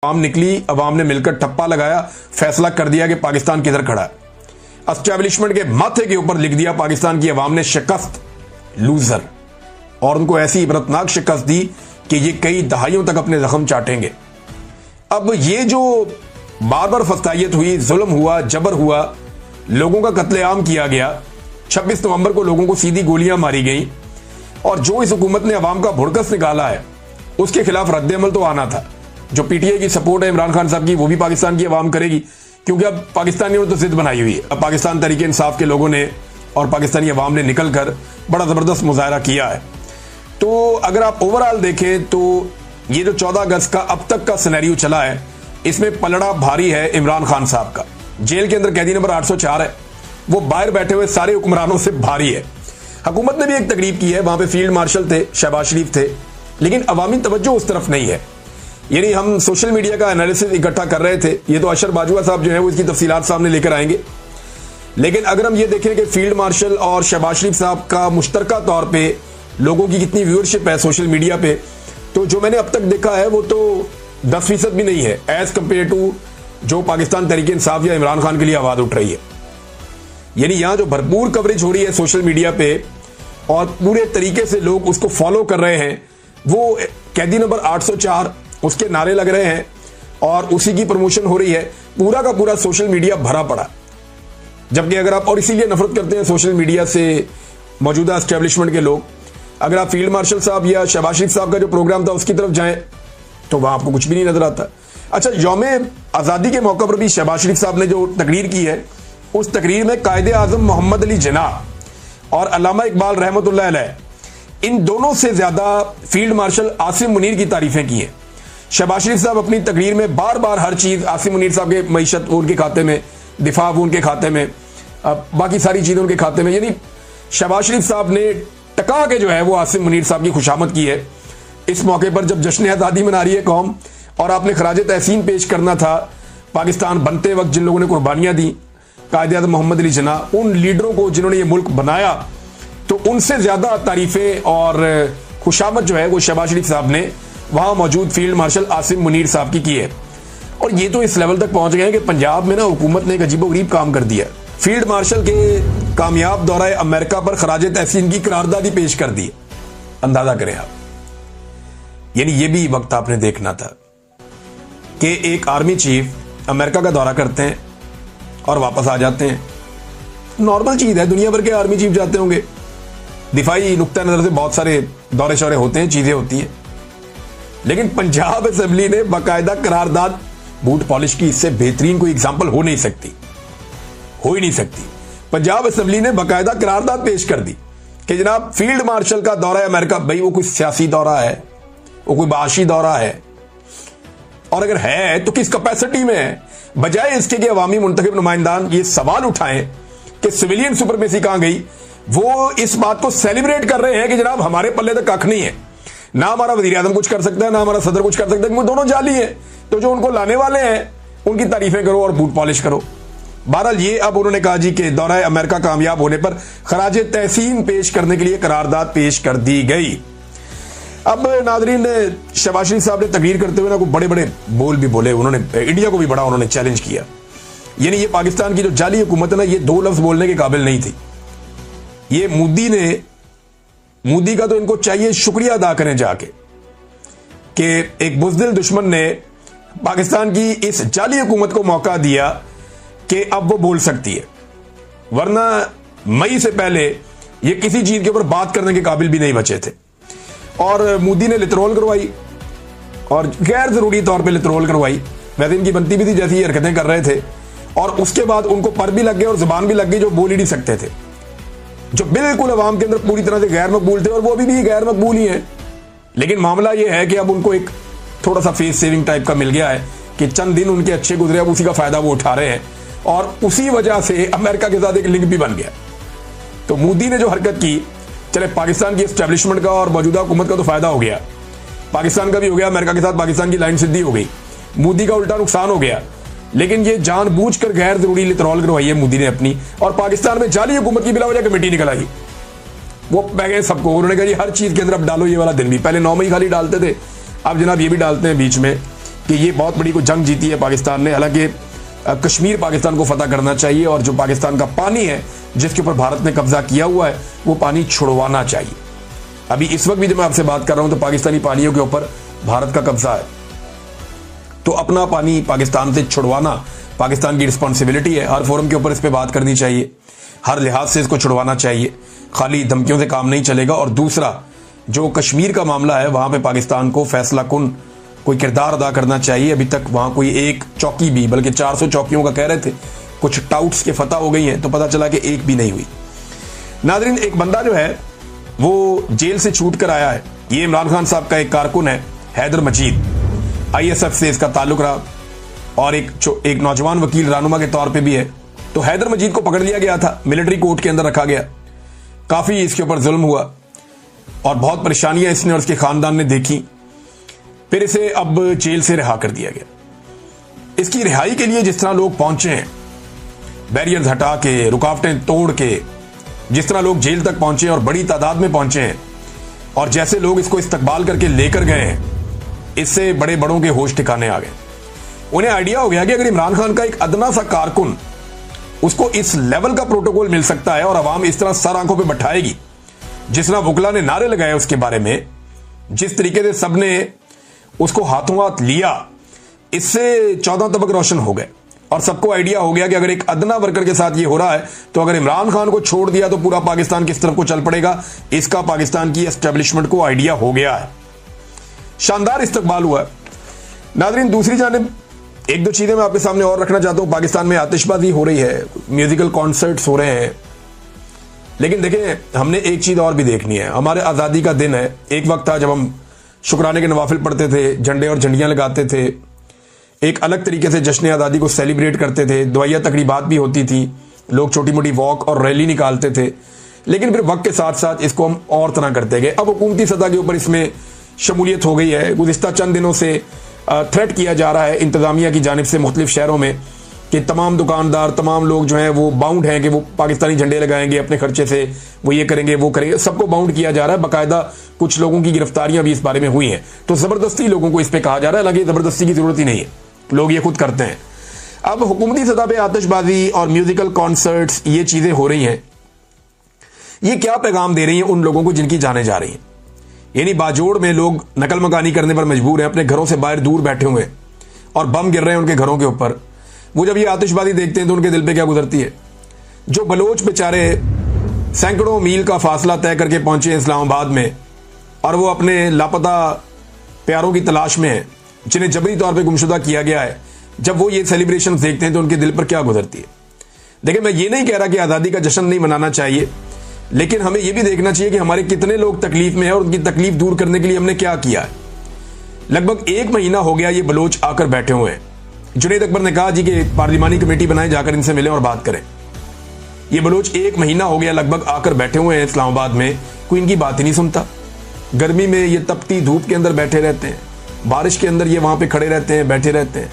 आवाम निकली, अवाम ने मिलकर ठप्पा लगाया, फैसला कर दिया कि पाकिस्तान किधर खड़ा है। एस्टेब्लिशमेंट के माथे के ऊपर लिख दिया पाकिस्तान की अवाम ने शिकस्त, लूजर, और उनको ऐसी इबरतनाक शिकस्त दी कि ये कई दहाइयों तक अपने जख्म चाटेंगे। अब ये जो बार बार फस्तायत हुई, जुल्म हुआ, जबर हुआ, लोगों का कत्लेआम किया गया, 26 नवंबर को लोगों को सीधी गोलियां मारी गई, और जो इस हुकूमत ने अवाम का भुड़कस निकाला है उसके खिलाफ रद्द-ए-अमल तो आना था। जो पीटीआई की सपोर्ट है इमरान खान साहब की, वो भी पाकिस्तान की अवाम करेगी, क्योंकि अब पाकिस्तानियों ने तो जिद बनाई हुई है। अब पाकिस्तान तहरीक इंसाफ के लोगों ने और पाकिस्तानी अवाम ने निकलकर बड़ा जबरदस्त मुजाहरा किया है। तो अगर आप ओवरऑल देखें तो ये जो 14 अगस्त का अब तक का सिनेरियो चला है, इसमें पलड़ा भारी है इमरान खान साहब का। जेल के अंदर कैदी नंबर 804 है, वो बाहर बैठे हुए सारे हुक्मरानों से भारी है। हुकूमत ने भी एक तकरीब की है, वहां पे फील्ड मार्शल थे, शहबाज शरीफ थे, लेकिन अवामी तवज्जो उस तरफ नहीं है। यानी हम सोशल मीडिया का एनालिसिस इकट्ठा कर रहे थे, ये तो अशर बाजुआ साहब जो है वो इसकी तफसीलात सामने लेकर आएंगे, लेकिन अगर हम ये देखें कि फील्ड मार्शल और शहबाज शरीफ साहब का मुश्तरका तौर पे लोगों की कितनी व्यूअरशिप है सोशल मीडिया पे, तो जो मैंने अब तक देखा है वो तो 10% भी नहीं है एज कंपेयर टू जो पाकिस्तान तहरीक इंसाफ या इमरान खान के लिए आवाज उठ रही है। यानी यहां जो भरपूर कवरेज हो रही है सोशल मीडिया पे और पूरे तरीके से लोग उसको फॉलो कर रहे हैं, वो कैदी नंबर 804 उसके नारे लग रहे हैं और उसी की प्रमोशन हो रही है, पूरा का पूरा सोशल मीडिया भरा पड़ा। जबकि अगर आप, और इसीलिए नफरत करते हैं सोशल मीडिया से मौजूदा एस्टेब्लिशमेंट के लोग, अगर आप फील्ड मार्शल साहब या शहबाज शरीफ साहब का जो प्रोग्राम था उसकी तरफ जाएं तो वहां आपको कुछ भी नहीं नजर आता। अच्छा, यौम आज़ादी के मौके पर भी शहबाज शरीफ साहब ने जो तकरीर की है, उस तकरीर में कायदे आजम मोहम्मद अली जिन्नाह और अल्लामा इकबाल रहमतुल्लाह अलैह, इन दोनों से ज्यादा फील्ड मार्शल आसिम मुनीर की तारीफें की हैं। शहबाज शरीफ साहब अपनी तकरीर में बार बार हर चीज, आसिम मुनीर साहब के मईशत वो उनके खाते में, दिफा वो उनके खाते में, बाकी सारी चीजें उनके खाते में, यानी शहबाज शरीफ साहब ने टका के जो है वो आसिम मुनीर साहब की खुशामद की है। इस मौके पर जब जश्न आज़ादी मना रही है कौम और आपने खराज तहसीन पेश करना था पाकिस्तान बनते वक्त जिन लोगों ने कुर्बानियां दी, कायदे आज़म मोहम्मद अली जिन्नाह, उन लीडरों को जिन्होंने ये मुल्क बनाया, तो उनसे ज्यादा तारीफें और खुशामद जो है वो शहबाज शरीफ साहब ने वहां मौजूद फील्ड मार्शल आसिम मुनीर साहब की है। और ये तो इस लेवल तक पहुंच गए हैं कि पंजाब में ना हुकूमत ने एक अजीबोगरीब काम कर दिया। फील्ड मार्शल के कामयाब दौरा अमेरिका पर खराज तहसीन की करारदादी पेश कर दी। अंदाजा करें आप, यानी ये भी वक्त आपने देखना था कि एक आर्मी चीफ अमेरिका का दौरा करते हैं और वापस आ जाते हैं। नॉर्मल चीज है, दुनिया भर के आर्मी चीफ जाते होंगे, दिफाई नुक्ता नजर से बहुत सारे दौरे शौरे होते हैं, चीजें होती हैं, लेकिन पंजाब असेंबली ने बाकायदा करारदाद, बूट पॉलिश की इससे बेहतरीन कोई एग्जाम्पल हो नहीं सकती, हो ही नहीं सकती। पंजाब असेंबली ने बाकायदा करारदाद पेश कर दी कि जनाब फील्ड मार्शल का दौरा है अमेरिका, भाई वो कोई सियासी दौरा है, वो कोई बाशी दौरा है, और अगर है तो किस कैपेसिटी में है, बजाय इसके कि अवामी मुंतखब नुमाइंदान ये सवाल उठाएं कि सिविलियन सुपरमेसी कहां गई, वो इस बात को सेलिब्रेट कर रहे हैं कि जनाब हमारे पल्ले तक कख नहीं है, ना हमारा वजीर आजम कुछ कर सकता है, ना हमारा सदर कुछ कर सकता है, वो दोनों जाली हैं। तो जो उनको लाने वाले हैं उनकी तारीफें करो और बूट पॉलिश करो। बहरहाल ये अब उन्होंने कहा जी कि दौरा अमेरिका कामयाब होने पर खराज तहसीन पेश करने के लिए करारदाद पेश कर दी गई। अब नाजरीन, शहबाज शरीफ साहब ने तकरीर करते हुए ना कोई बड़े बड़े बोल भी बोले, उन्होंने इंडिया को भी बड़ा उन्होंने चैलेंज किया। यानी ये पाकिस्तान की जो जाली हुकूमत है ना, ये 2 लफ्ज बोलने के काबिल नहीं थी। ये मोदी का तो इनको चाहिए शुक्रिया अदा करें जाके कि एक बुज़दिल दुश्मन ने पाकिस्तान की इस जाली हुकूमत को मौका दिया कि अब वो बोल सकती है, वरना मई से पहले ये किसी चीज के ऊपर बात करने के काबिल भी नहीं बचे थे। और मोदी ने लितरोल करवाई, और गैर जरूरी तौर पे लितरोल करवाई, वैसे इनकी बनती भी थी जैसी हरकतें कर रहे थे, और उसके बाद उनको पर भी लग गए और जुबान भी लग गई, जो बोल ही नहीं सकते थे, जो बिल्कुल अवाम के अंदर पूरी तरह से गैर मकबूल थे, और वो अभी भी गैर मकबूल ही हैं। लेकिन मामला ये है कि अब उनको एक थोड़ा सा फेस सेविंग टाइप का मिल गया है कि चंद दिन उनके अच्छे गुजरे, अब उसी का फायदा वो उठा रहे हैं, और उसी वजह से अमेरिका के साथ एक लिंक भी बन गया। तो मोदी ने जो हरकत की, चले पाकिस्तान की एस्टेब्लिशमेंट का और मौजूदा हुकूमत का तो फायदा हो गया, पाकिस्तान का भी हो गया, अमेरिका के साथ पाकिस्तान की लाइन सीधी हो गई, मोदी का उल्टा नुकसान हो गया। लेकिन ये जानबूझकर गैर जरूरी लितरॉल करवाई है मोदी ने अपनी, और पाकिस्तान में जाली हुकूमत की बिला वजह कमेटी निकल आई। वो बह गए सबको, उन्होंने कहा हर चीज के अंदर अब डालो ये वाला दिन भी, पहले 9 मई खाली डालते थे, अब जनाब ये भी डालते हैं बीच में कि ये बहुत बड़ी कोई जंग जीती है पाकिस्तान ने। हालांकि कश्मीर पाकिस्तान को फतह करना चाहिए और जो पाकिस्तान का पानी है जिसके ऊपर भारत ने कब्जा किया हुआ है वो पानी छुड़वाना चाहिए। अभी इस वक्त भी जब मैं आपसे बात कर रहा हूं तो पाकिस्तानी पानियों के ऊपर भारत का कब्जा है, तो अपना पानी पाकिस्तान से छुड़वाना पाकिस्तान की रिस्पॉन्सिबिलिटी है। हर फोरम के ऊपर इस पर बात करनी चाहिए, हर लिहाज से इसको छुड़वाना चाहिए, खाली धमकियों से काम नहीं चलेगा। और दूसरा, जो कश्मीर का मामला है वहां पे पाकिस्तान को फैसला कुन कोई किरदार अदा करना चाहिए। अभी तक वहां कोई एक चौकी भी, बल्कि 400 चौकियों का कह रहे थे, कुछ टाउट्स के फतह हो गई हैं तो पता चला कि एक भी नहीं हुई। नाज़रीन, एक बंदा जो है वो जेल से छूट कर आया है। ये इमरान खान साहब का एक कारकुन है, हैदर मजीद, ISF से इसका ताल्लुक रहा और एक नौजवान वकील रहनुमा के तौर पे भी है। तो हैदर मजीद को पकड़ लिया गया था, मिलिट्री कोर्ट के अंदर रखा गया, काफी इसके ऊपर जुल्म हुआ और बहुत परेशानियां इसने और इसके खानदान ने देखी। फिर इसे अब जेल से रिहा कर दिया गया। इसकी रिहाई के लिए जिस तरह लोग पहुंचे हैं, बैरियर्स हटा के, रुकावटें तोड़ के, जिस तरह लोग जेल तक पहुंचे और बड़ी तादाद में पहुंचे हैं और जैसे लोग इसको इस्तकबाल करके लेकर गए हैं, इससे बड़े बड़ों के होश ठिकाने आ गए। उन्हें आइडिया हो गया कि अगर इमरान खान का एक अदना सा कारकुन, उसको इस लेवल का प्रोटोकॉल मिल सकता है और अवाम इस तरह सर आंखों पे बैठाएगी, जिस तरह वुकला ने नारे लगाए उसके बारे में, जिस तरीके से सबने उसको हाथों हाथ लिया, इससे 14 तबक रोशन हो गए और सबको आइडिया हो गया कि अगर एक अदना वर्कर के साथ ये हो रहा है तो अगर इमरान खान को छोड़ दिया तो पूरा पाकिस्तान किस तरफ को चल पड़ेगा। इसका पाकिस्तान की एस्टेब्लिशमेंट को आइडिया हो गया है। शानदार इस्तकबाल हुआ है। नाज़रीन, दूसरी जानिब एक दो चीजें मैं आपके सामने और रखना चाहता हूं। पाकिस्तान में आतिशबाजी हो रही है, म्यूजिकल कॉन्सर्ट्स हो रहे हैं, लेकिन देखें हमने एक चीज और भी देखनी है। हमारे आज़ादी का दिन है। एक वक्त था जब हम शुक्राने के नवाफिल पढ़ते थे, झंडे और झंडियां लगाते थे, एक अलग तरीके से जश्न आज़ादी को सेलिब्रेट करते थे, दुआया तकरीबात भी होती थी, लोग छोटी मोटी वॉक और रैली निकालते थे। लेकिन फिर वक्त के साथ साथ इसको हम और तरह करते गए। अब हुकूमती सतह के ऊपर इसमें शमूलियत हो गई है। गुज़िश्ता चंद दिनों से थ्रेट किया जा रहा है इंतजामिया की जानिब से मुख्तलिफ शहरों में कि तमाम दुकानदार, तमाम लोग जो हैं वो बाउंड हैं कि वो पाकिस्तानी झंडे लगाएंगे अपने खर्चे से, वो ये करेंगे वो करेंगे, सबको बाउंड किया जा रहा है। बाकायदा कुछ लोगों की गिरफ्तारियां भी इस बारे में हुई हैं। तो जबरदस्ती लोगों को इस पर कहा जा रहा है, हालांकि जबरदस्ती की जरूरत ही नहीं है, लोग ये खुद करते हैं। अब हुकूमती सतह पे आतिशबाजी और म्यूजिकल कॉन्सर्ट्स, ये चीजें हो रही हैं, ये क्या पैगाम दे रही हैं उन लोगों को जिनकी जानें जा रही हैं। यानी बाजोड़ में लोग नकल मकानी करने पर मजबूर हैं, अपने घरों से बाहर दूर बैठे हुए और बम गिर रहे हैं उनके घरों के ऊपर। वो जब ये आतिशबाजी देखते हैं तो उनके दिल पे क्या गुजरती है। जो बलोच बेचारे सैकड़ों मील का फासला तय करके पहुंचे इस्लामाबाद में और वो अपने लापता प्यारों की तलाश में हैं, जिन्हें जबरी तौर पे गुमशुदा किया गया है, जब वो ये सेलिब्रेशन देखते हैं तो उनके दिल पर क्या गुजरती है। देखिए, मैं ये नहीं कह रहा कि आज़ादी का जश्न नहीं मनाना चाहिए, लेकिन हमें यह भी देखना चाहिए कि हमारे कितने लोग तकलीफ में हैं और उनकी तकलीफ दूर करने के लिए हमने क्या किया है। लगभग 1 महीना हो गया ये बलोच आकर बैठे हुए हैं। जुनैद अकबर ने कहा जी कि पार्लिमानी कमेटी बनाए, जाकर इनसे मिलें और बात करें। ये बलोच 1 महीना हो गया लगभग आकर बैठे हुए हैं इस्लामाबाद में, कोई इनकी बात ही नहीं सुनता। गर्मी में ये तपती धूप के अंदर बैठे रहते हैं, बारिश के अंदर ये वहां पे खड़े रहते हैं, बैठे रहते हैं।